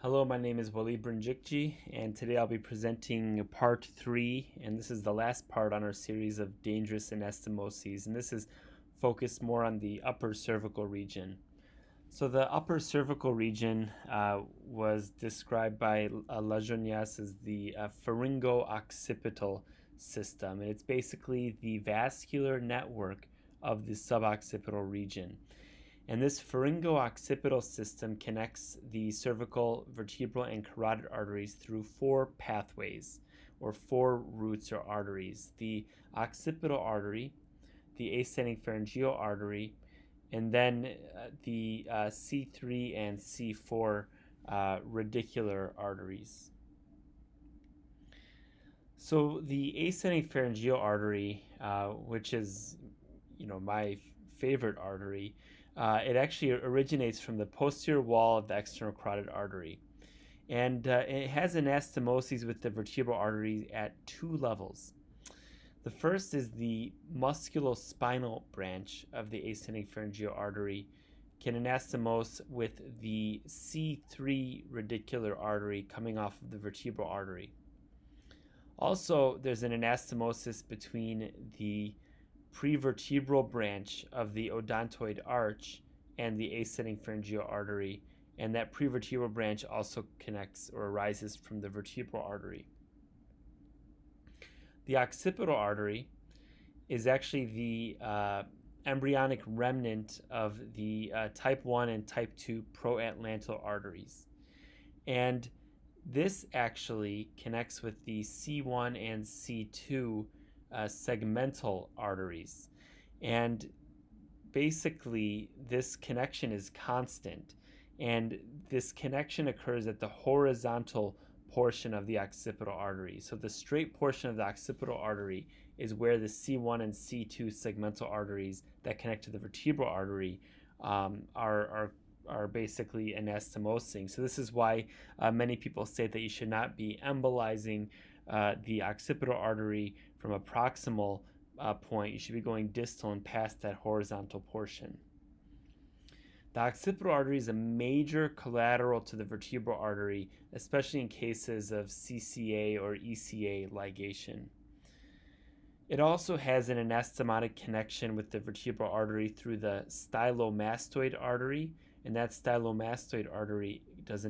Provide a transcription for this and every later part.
Hello, my name is Wali Brunjikji, and today I'll be presenting part 3, and this is the last part on our series of dangerous anastomoses, and this is focused more on the upper cervical region. So the upper cervical region was described by Lajonias as the pharyngo-occipital system, and it's basically the vascular network of the suboccipital region. And this pharyngo-occipital system connects the cervical, vertebral, and carotid arteries through 4 pathways, or 4 routes or arteries: the occipital artery, the ascending pharyngeal artery, and then the C3 and C4 radicular arteries. So the ascending pharyngeal artery, which is, my favorite artery, it actually originates from the posterior wall of the external carotid artery. And it has anastomoses with the vertebral artery at 2 levels. The first is the musculospinal branch of the ascending pharyngeal artery can anastomose with the C3 radicular artery coming off of the vertebral artery. Also, there's an anastomosis between the prevertebral branch of the odontoid arch and the ascending pharyngeal artery, and that prevertebral branch also connects or arises from the vertebral artery. The occipital artery is actually the embryonic remnant of the type 1 and type 2 proatlantal arteries, and this actually connects with the C1 and C2 segmental arteries, and basically this connection is constant, and this connection occurs at the horizontal portion of the occipital artery. So the straight portion of the occipital artery is where the C1 and C2 segmental arteries that connect to the vertebral artery are basically anastomosing. So this is why many people say that you should not be embolizing the occipital artery from a proximal point. You should be going distal and past that horizontal portion. The occipital artery is a major collateral to the vertebral artery, especially in cases of CCA or ECA ligation. It also has an anastomotic connection with the vertebral artery through the stylomastoid artery, and that stylomastoid artery does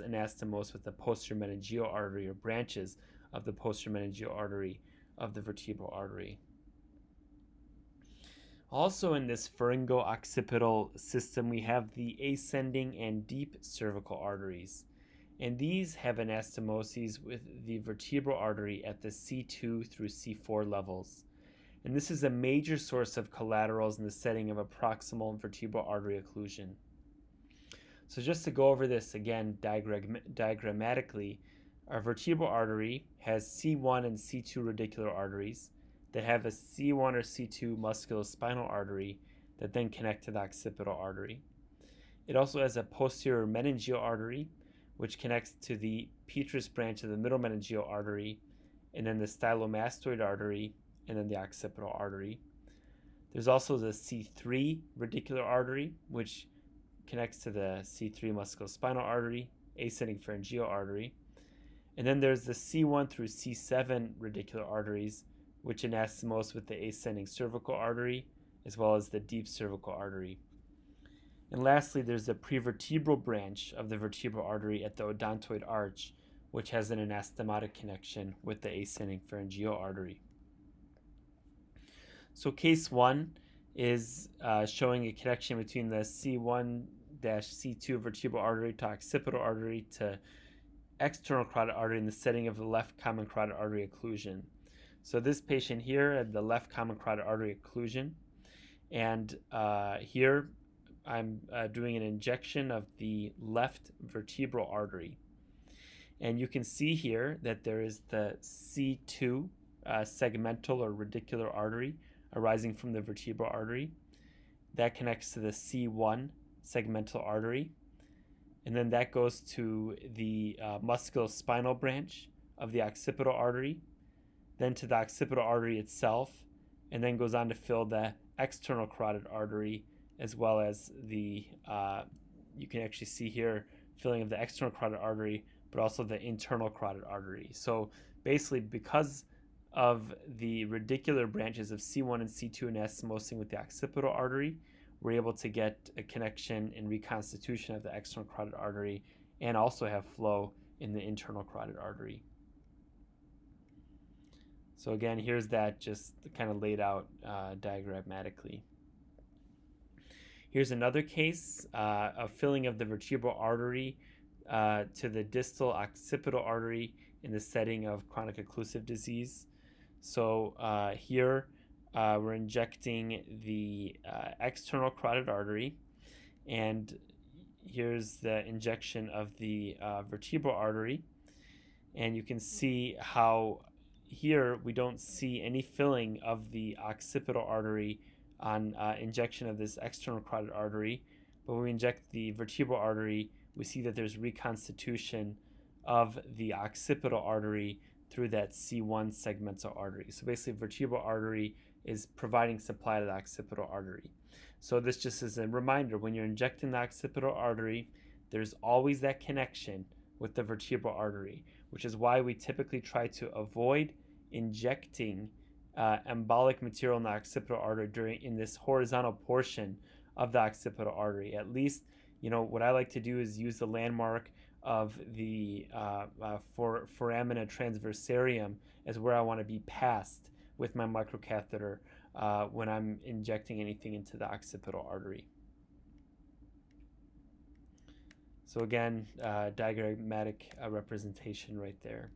anastomose with the posterior meningeal artery, or branches of the posterior meningeal artery of the vertebral artery. Also in this pharyngo-occipital system, we have the ascending and deep cervical arteries, and these have anastomoses with the vertebral artery at the C2 through C4 levels. And this is a major source of collaterals in the setting of a proximal vertebral artery occlusion. So just to go over this again diagrammatically, our vertebral artery has C1 and C2 radicular arteries that have a C1 or C2 musculospinal artery that then connect to the occipital artery. It also has a posterior meningeal artery, which connects to the petrous branch of the middle meningeal artery, and then the stylomastoid artery, and then the occipital artery. There's also the C3 radicular artery, which connects to the C3 musculospinal artery, ascending pharyngeal artery. And then there's the C1 through C7 radicular arteries, which anastomose with the ascending cervical artery, as well as the deep cervical artery. And lastly, there's the prevertebral branch of the vertebral artery at the odontoid arch, which has an anastomotic connection with the ascending pharyngeal artery. So case 1 is showing a connection between the C1-C2 vertebral artery to occipital artery to external carotid artery in the setting of the left common carotid artery occlusion. So this patient here had the left common carotid artery occlusion, and here I'm doing an injection of the left vertebral artery. And you can see here that there is the C2 segmental or radicular artery arising from the vertebral artery. That connects to the C1 segmental artery. And then that goes to the musculospinal branch of the occipital artery, then to the occipital artery itself, and then goes on to fill the external carotid artery, as well as the, you can actually see here filling of the external carotid artery, but also the internal carotid artery. So basically, because of the radicular branches of C1 and C2 anastomosing with the occipital artery, we're able to get a connection and reconstitution of the external carotid artery and also have flow in the internal carotid artery. So again, here's that just kind of laid out diagrammatically. Here's another case of filling of the vertebral artery to the distal occipital artery in the setting of chronic occlusive disease. So here we're injecting the external carotid artery, and here's the injection of the vertebral artery. And you can see how here we don't see any filling of the occipital artery on injection of this external carotid artery, but when we inject the vertebral artery, we see that there's reconstitution of the occipital artery through that C1 segmental artery. So basically, vertebral artery is providing supply to the occipital artery. So this just is a reminder, when you're injecting the occipital artery, there's always that connection with the vertebral artery, which is why we typically try to avoid injecting embolic material in the occipital artery in this horizontal portion of the occipital artery. At least, what I like to do is use the landmark of the foramina transversarium as where I want to be passed with my microcatheter when I'm injecting anything into the occipital artery. So again, diagrammatic representation right there.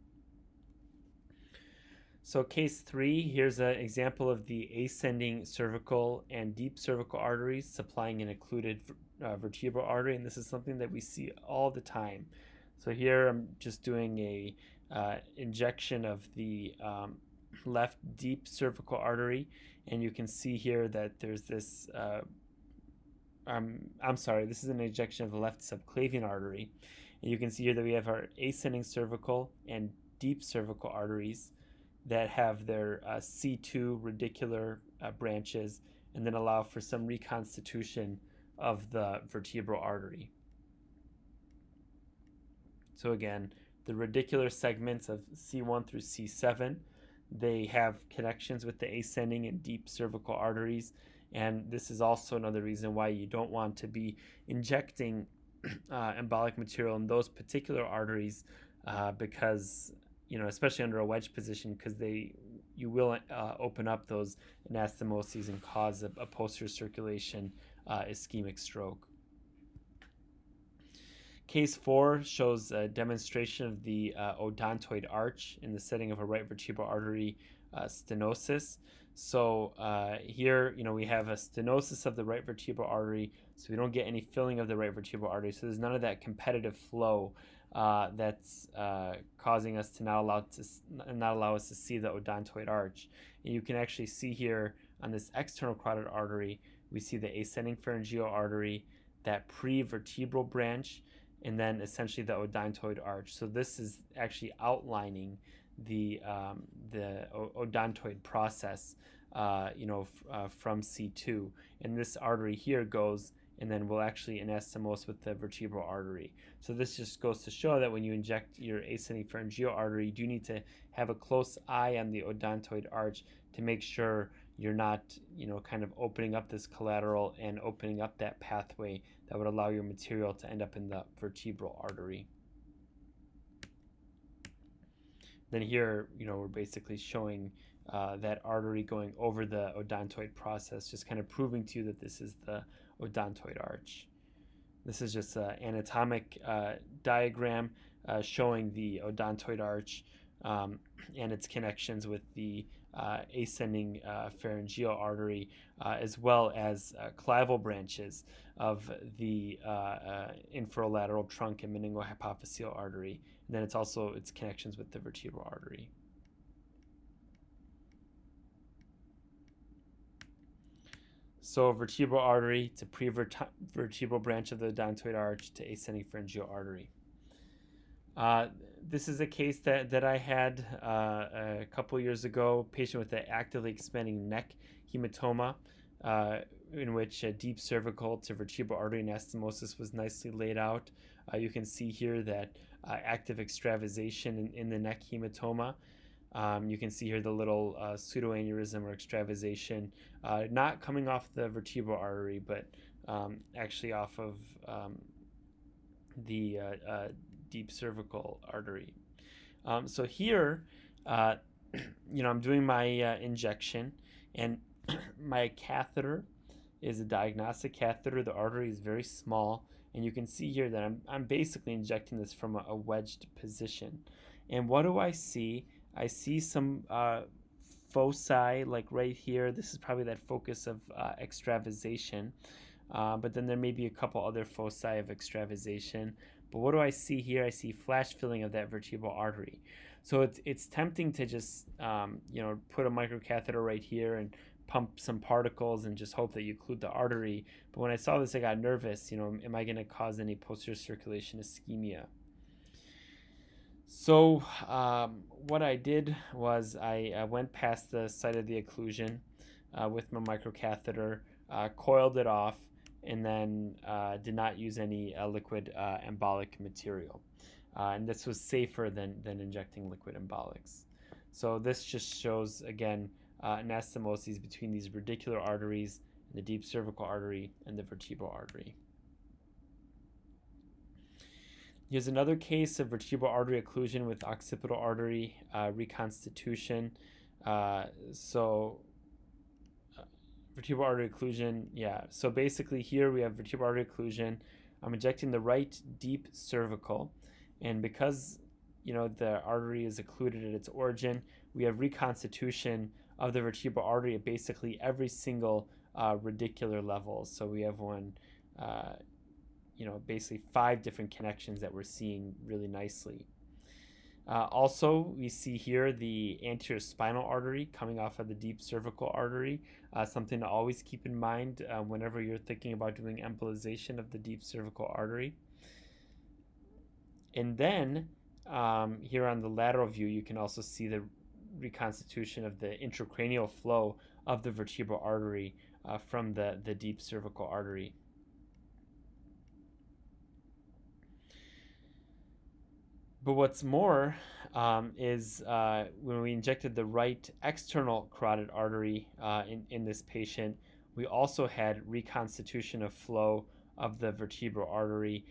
So case 3, here's an example of the ascending cervical and deep cervical arteries supplying an occluded vertebral artery, and this is something that we see all the time. So here I'm just doing a injection of the left deep cervical artery, and you can see here that there's this this is an injection of the left subclavian artery, and you can see here that we have our ascending cervical and deep cervical arteries that have their C2 radicular branches and then allow for some reconstitution of the vertebral artery. So again, the radicular segments of C1 through C7, they have connections with the ascending and deep cervical arteries, and this is also another reason why you don't want to be injecting embolic material in those particular arteries because, especially under a wedge position, because you will open up those anastomoses and cause a posterior circulation ischemic stroke. Case 4 shows a demonstration of the odontoid arch in the setting of a right vertebral artery stenosis. So here, we have a stenosis of the right vertebral artery, so we don't get any filling of the right vertebral artery. So there's none of that competitive flow that's causing us to not allow us to see the odontoid arch. And you can actually see here on this external carotid artery, we see the ascending pharyngeal artery, that prevertebral branch, and then essentially the odontoid arch. So this is actually outlining the odontoid process, from C2. And this artery here goes, and then we'll actually anastomose with the vertebral artery. So this just goes to show that when you inject your ascending pharyngeal artery, you do need to have a close eye on the odontoid arch to make sure you're not, kind of opening up this collateral and opening up that pathway that would allow your material to end up in the vertebral artery. Then here, we're basically showing that artery going over the odontoid process, just kind of proving to you that this is the odontoid arch. This is just an anatomic diagram showing the odontoid arch and its connections with the ascending pharyngeal artery, as well as claval branches of the inferolateral trunk and meningohypophyseal artery. And then it's also its connections with the vertebral artery. So vertebral artery to prevertebral branch of the odontoid arch to ascending pharyngeal artery. This is a case that I had a couple years ago, a patient with an actively expanding neck hematoma, in which a deep cervical to vertebral artery anastomosis was nicely laid out. You can see here that active extravasation in the neck hematoma. You can see here the little pseudoaneurysm or extravasation, not coming off the vertebral artery, but actually off of the deep cervical artery. So here, I'm doing my injection, and my catheter is a diagnostic catheter. The artery is very small, and you can see here that I'm basically injecting this from a wedged position. And what do I see? I see some foci, like right here. This is probably that focus of extravasation. But then there may be a couple other foci of extravasation. But what do I see here? I see flash filling of that vertebral artery. So it's tempting to just put a microcatheter right here and pump some particles and just hope that you occlude the artery. But when I saw this, I got nervous. Am I going to cause any posterior circulation ischemia? So what I did was I went past the site of the occlusion with my microcatheter, coiled it off, and then did not use any liquid embolic material. And this was safer than injecting liquid embolics. So this just shows, again, anastomoses between these radicular arteries, the deep cervical artery, and the vertebral artery. Here's another case of vertebral artery occlusion with occipital artery reconstitution. Vertebral artery occlusion, yeah. So basically here we have vertebral artery occlusion. I'm injecting the right deep cervical, and because the artery is occluded at its origin, we have reconstitution of the vertebral artery at basically every single radicular level. So we have one, basically 5 different connections that we're seeing really nicely. Also, we see here the anterior spinal artery coming off of the deep cervical artery, something to always keep in mind whenever you're thinking about doing embolization of the deep cervical artery. And then here on the lateral view, you can also see the reconstitution of the intracranial flow of the vertebral artery from the deep cervical artery. But what's more is when we injected the right external carotid artery in this patient, we also had reconstitution of flow of the vertebral artery,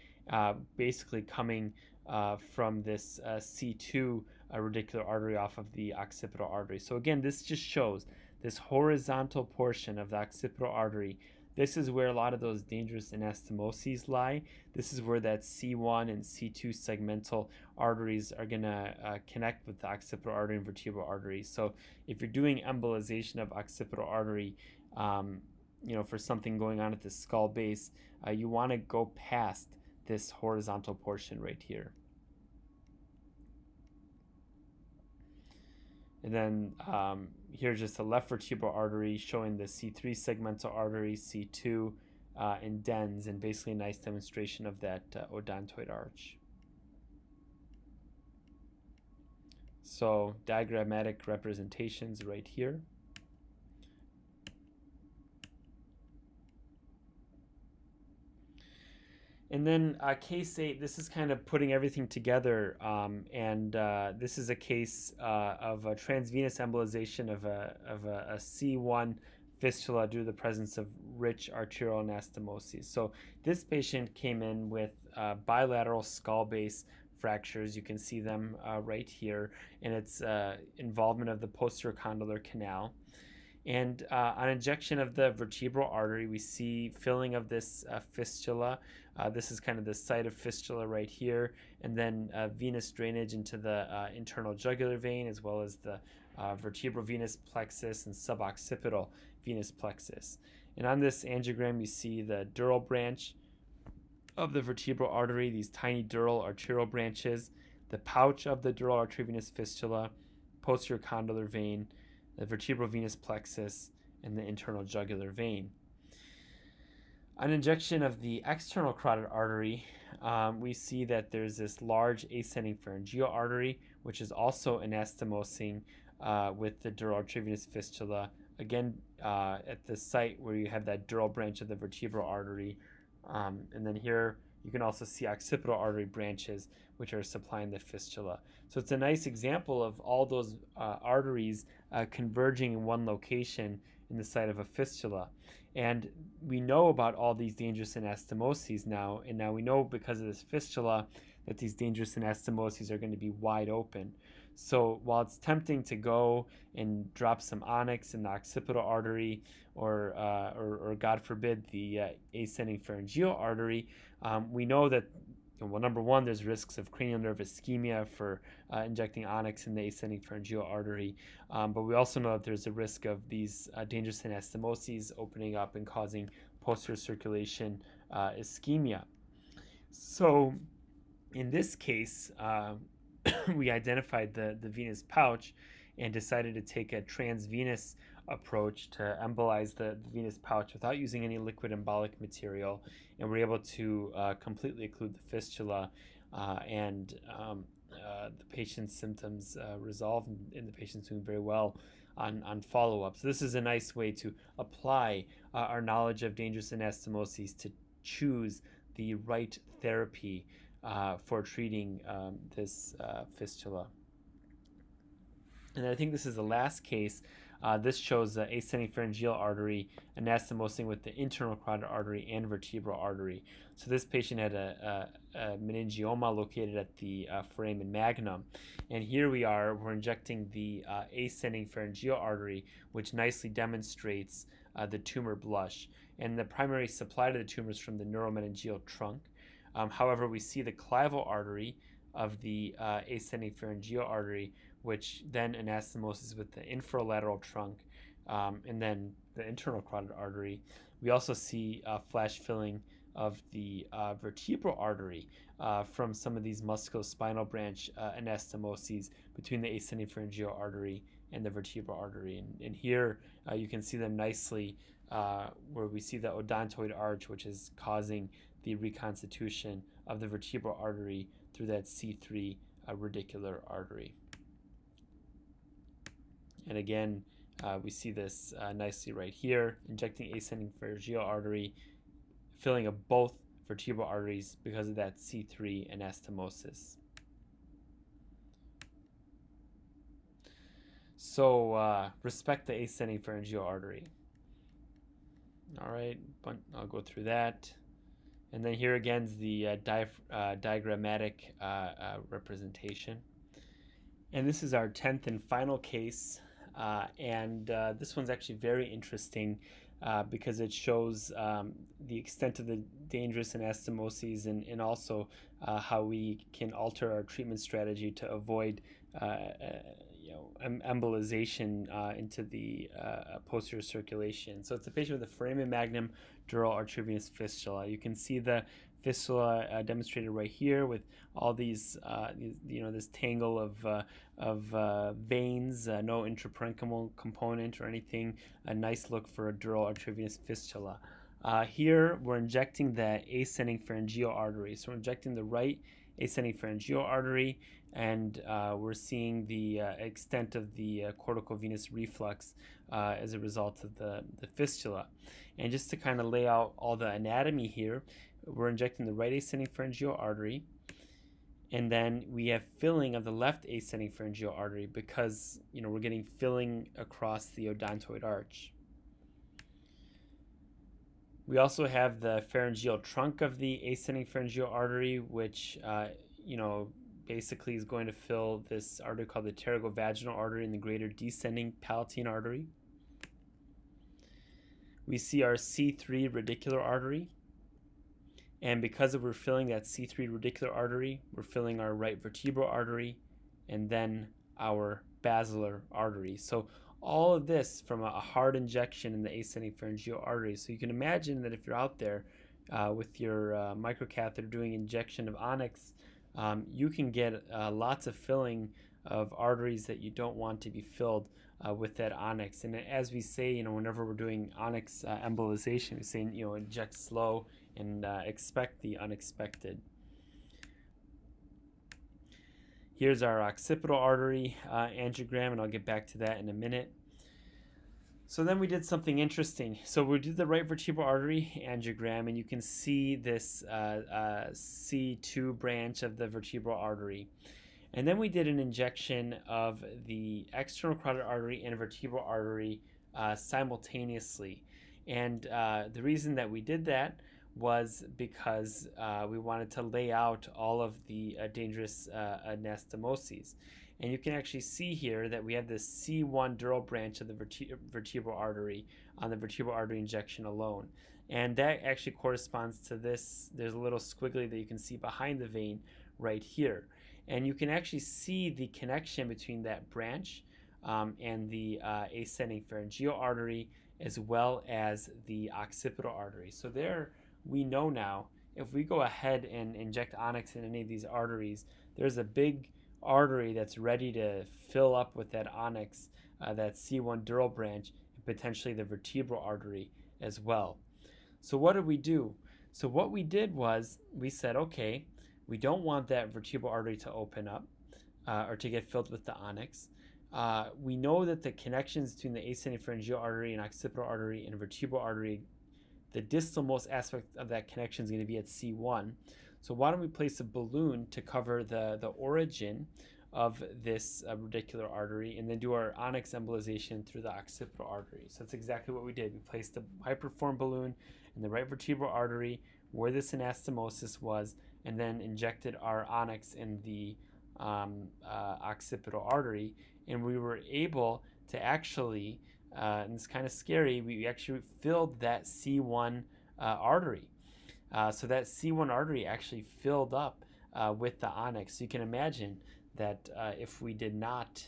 basically coming from this C2 radicular artery off of the occipital artery. So again, this just shows this horizontal portion of the occipital artery. This is where a lot of those dangerous anastomoses lie. This is where that C1 and C2 segmental arteries are going to connect with the occipital artery and vertebral artery. So if you're doing embolization of occipital artery, for something going on at the skull base, you want to go past this horizontal portion right here. And then here's just the left vertebral artery showing the C3 segmental artery, C2, and dens, and basically a nice demonstration of that odontoid arch. So diagrammatic representations right here. And then case 8, this is kind of putting everything together, and this is a case of a transvenous embolization of a C1 fistula due to the presence of rich arterial anastomoses. So this patient came in with bilateral skull base fractures. You can see them right here, and it's involvement of the posterior condylar canal. And on injection of the vertebral artery, we see filling of this fistula. This is kind of the site of fistula right here, and then venous drainage into the internal jugular vein, as well as the vertebral venous plexus and suboccipital venous plexus. And on this angiogram, you see the dural branch of the vertebral artery, these tiny dural arterial branches, the pouch of the dural arteriovenous fistula, posterior condylar vein, the vertebral venous plexus, and the internal jugular vein. On injection of the external carotid artery, we see that there's this large ascending pharyngeal artery, which is also anastomosing with the dural arteriovenous fistula, again at the site where you have that dural branch of the vertebral artery. And then here You can also see occipital artery branches, which are supplying the fistula. So it's a nice example of all those arteries converging in one location in the site of a fistula. And we know about all these dangerous anastomoses now, and now we know because of this fistula that these dangerous anastomoses are going to be wide open. So while it's tempting to go and drop some onyx in the occipital artery, or God forbid, the ascending pharyngeal artery, we know that, well, number one, there's risks of cranial nerve ischemia for injecting onyx in the ascending pharyngeal artery, but we also know that there's a risk of these dangerous anastomoses opening up and causing posterior circulation ischemia. So in this case, we identified the venous pouch and decided to take a transvenous approach to embolize the venous pouch without using any liquid embolic material, and we're able to completely occlude the fistula, and the patient's symptoms resolved, and the patient's doing very well on follow-up. So this is a nice way to apply our knowledge of dangerous anastomoses to choose the right therapy for treating this fistula. And I think this is the last case. This shows the ascending pharyngeal artery anastomosing with the internal carotid artery and vertebral artery. So this patient had a meningioma located at the foramen magnum. And here we're injecting the ascending pharyngeal artery, which nicely demonstrates the tumor blush. And the primary supply to the tumor is from the neuromeningeal trunk. However, we see the clival artery of the ascending pharyngeal artery, which then anastomoses with the inferolateral trunk, and then the internal carotid artery. We also see flash filling of the vertebral artery from some of these musculospinal branch anastomoses between the ascending pharyngeal artery and the vertebral artery. And here you can see them nicely where we see the odontoid arch, which is causing the reconstitution of the vertebral artery through that C3 radicular artery. And again, we see this nicely right here, injecting ascending pharyngeal artery, filling of both vertebral arteries because of that C3 anastomosis. So respect the ascending pharyngeal artery. All right, I'll go through that. And then here again is the diagrammatic representation. And this is our 10th and final case. And this one's actually very interesting because it shows the extent of the dangerous anastomoses, and also how we can alter our treatment strategy to avoid embolization into the posterior circulation. So it's a patient with a foramen magnum dural arteriovenous fistula. You can see the fistula demonstrated right here with all these, this tangle of veins, no intraparenchymal component or anything. A nice look for a dural arteriovenous fistula. Here we're injecting the ascending pharyngeal artery. So we're injecting the right ascending pharyngeal artery, and we're seeing the extent of the corticovenous reflux as a result of the fistula. And just to kind of lay out all the anatomy here, we're injecting the right ascending pharyngeal artery, and then we have filling of the left ascending pharyngeal artery because we're getting filling across the odontoid arch. We also have the pharyngeal trunk of the ascending pharyngeal artery, which basically is going to fill this artery called the pterygovaginal artery and the greater descending palatine artery. We see our C3 radicular artery, and because we're filling that C3 radicular artery, we're filling our right vertebral artery and then our basilar artery. So all of this from a hard injection in the ascending pharyngeal artery. So you can imagine that if you're out there with your microcatheter doing injection of onyx, you can get lots of filling of arteries that you don't want to be filled with that onyx. And as we say, whenever we're doing onyx embolization, we say, inject slow and expect the unexpected. Here's our occipital artery angiogram, and I'll get back to that in a minute. So then we did something interesting. So we did the right vertebral artery angiogram, and you can see this C2 branch of the vertebral artery. And then we did an injection of the external carotid artery and vertebral artery simultaneously. And the reason that we did that was because we wanted to lay out all of the dangerous anastomoses. And you can actually see here that we have this C1 dural branch of the vertebral artery on the vertebral artery injection alone. And that actually corresponds to this. There's a little squiggly that you can see behind the vein right here. And you can actually see the connection between that branch and the ascending pharyngeal artery, as well as the occipital artery. So there we know now, if we go ahead and inject onyx in any of these arteries, there's a big artery that's ready to fill up with that onyx, that C1 dural branch, and potentially the vertebral artery as well. So what did we do? So what we did was we said, okay, we don't want that vertebral artery to open up or to get filled with the onyx. We know that the connections between the ascending pharyngeal artery and occipital artery and vertebral artery, the distalmost aspect of that connection is going to be at C1. So why don't we place a balloon to cover the origin of this radicular artery, and then do our onyx embolization through the occipital artery. So that's exactly what we did. We placed a hyperform balloon in the right vertebral artery where this anastomosis was, and then injected our onyx in the occipital artery, and we were able to actually, and it's kind of scary, we actually filled that C1 artery. So that C1 artery actually filled up with the onyx. So you can imagine that if we did not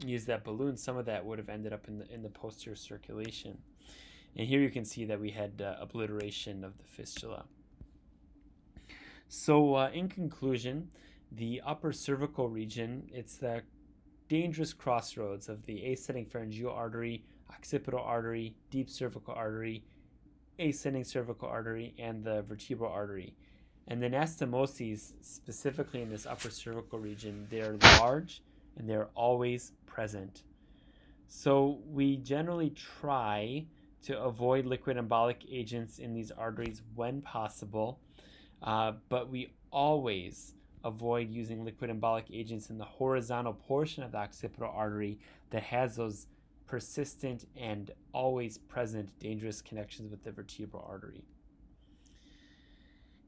use that balloon, some of that would have ended up in the posterior circulation. And here you can see that we had obliteration of the fistula. So in conclusion, the upper cervical region, it's the dangerous crossroads of the ascending pharyngeal artery, occipital artery, deep cervical artery, ascending cervical artery, and the vertebral artery. And the anastomoses, specifically in this upper cervical region, they're large and they're always present. So we generally try to avoid liquid embolic agents in these arteries when possible, but we always avoid using liquid embolic agents in the horizontal portion of the occipital artery that has those persistent and always present dangerous connections with the vertebral artery.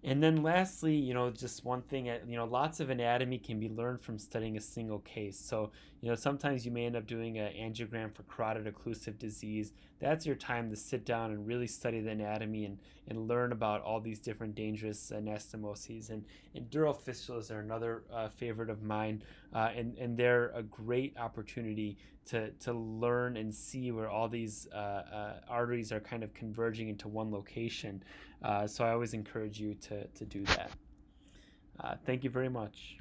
And then lastly, just one thing, lots of anatomy can be learned from studying a single case. So, sometimes you may end up doing an angiogram for carotid occlusive disease. That's your time to sit down and really study the anatomy and learn about all these different dangerous anastomoses. And dural fistulas are another favorite of mine, and they're a great opportunity to learn and see where all these arteries are kind of converging into one location. So I always encourage you to do that. Thank you very much.